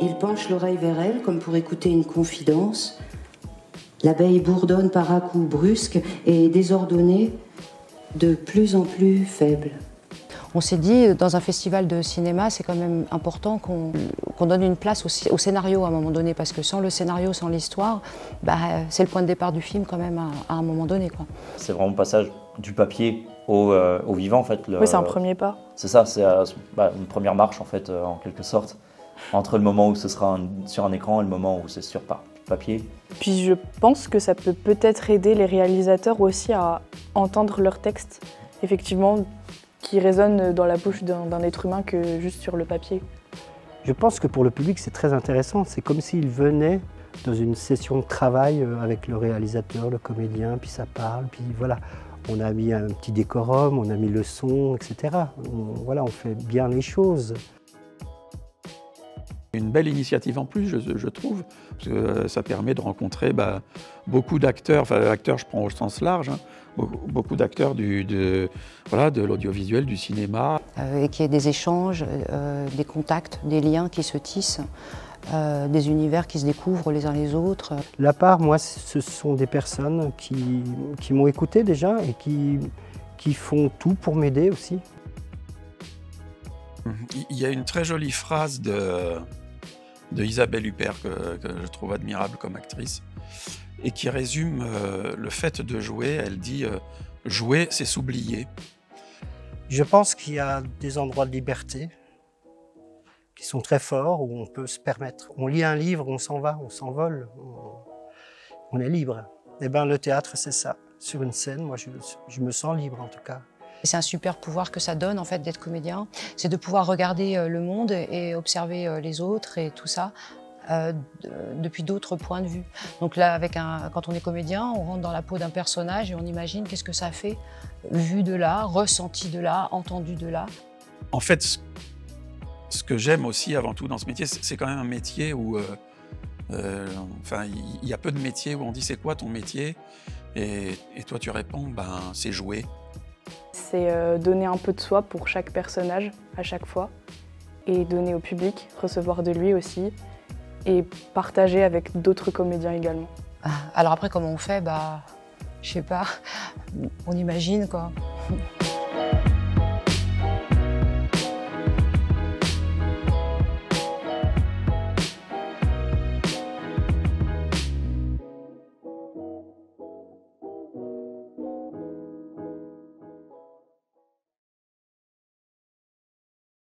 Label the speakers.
Speaker 1: Il penche l'oreille vers elle comme pour écouter une confidence. L'abeille bourdonne par à-coups brusques et désordonnés, de plus en plus faibles.
Speaker 2: On s'est dit, dans un festival de cinéma, c'est quand même important qu'on donne une place au scénario à un moment donné, parce que sans le scénario, sans l'histoire, c'est le point de départ du film quand même à un moment donné, quoi.
Speaker 3: C'est vraiment le passage du papier au vivant en fait.
Speaker 4: Oui, c'est un premier pas.
Speaker 3: C'est ça, c'est une première marche en fait, en quelque sorte, entre le moment où ce sera sur un écran et le moment où c'est sur papier.
Speaker 4: Puis je pense que ça peut peut-être aider les réalisateurs aussi à entendre leur texte, effectivement, qui résonne dans la bouche d'un être humain que juste sur le papier.
Speaker 5: Je pense que pour le public, c'est très intéressant. C'est comme s'il venait dans une session de travail avec le réalisateur, le comédien, puis ça parle, puis voilà. On a mis un petit décorum, on a mis le son, etc. On fait bien les choses.
Speaker 6: Une belle initiative en plus, je trouve, parce que ça permet de rencontrer beaucoup d'acteurs, enfin acteurs je prends au sens large, hein, beaucoup d'acteurs de l'audiovisuel, du cinéma.
Speaker 2: Et qu'il y ait des échanges, des contacts, des liens qui se tissent, des univers qui se découvrent les uns les autres.
Speaker 5: La part, moi, ce sont des personnes qui m'ont écouté déjà et qui font tout pour m'aider aussi.
Speaker 6: Il y a une très jolie phrase de Isabelle Huppert que je trouve admirable comme actrice et qui résume le fait de jouer. Elle dit « jouer, c'est s'oublier ».
Speaker 5: Je pense qu'il y a des endroits de liberté qui sont très forts, où on peut se permettre. On lit un livre, on s'en va, on s'envole, on est libre. Eh bien, le théâtre, c'est ça. Sur une scène, moi, je me sens libre en tout cas.
Speaker 2: C'est un super pouvoir que ça donne en fait d'être comédien, c'est de pouvoir regarder le monde et observer les autres et tout ça depuis d'autres points de vue. Donc là, quand on est comédien, on rentre dans la peau d'un personnage et on imagine qu'est-ce que ça fait vu de là, ressenti de là, entendu de là.
Speaker 6: En fait, ce que j'aime aussi avant tout dans ce métier, c'est quand même un métier où, il y a peu de métiers où on dit c'est quoi ton métier et toi tu réponds c'est jouer.
Speaker 4: C'est donner un peu de soi pour chaque personnage à chaque fois et donner au public, recevoir de lui aussi et partager avec d'autres comédiens également.
Speaker 2: Alors après comment on fait, je sais pas, on imagine quoi.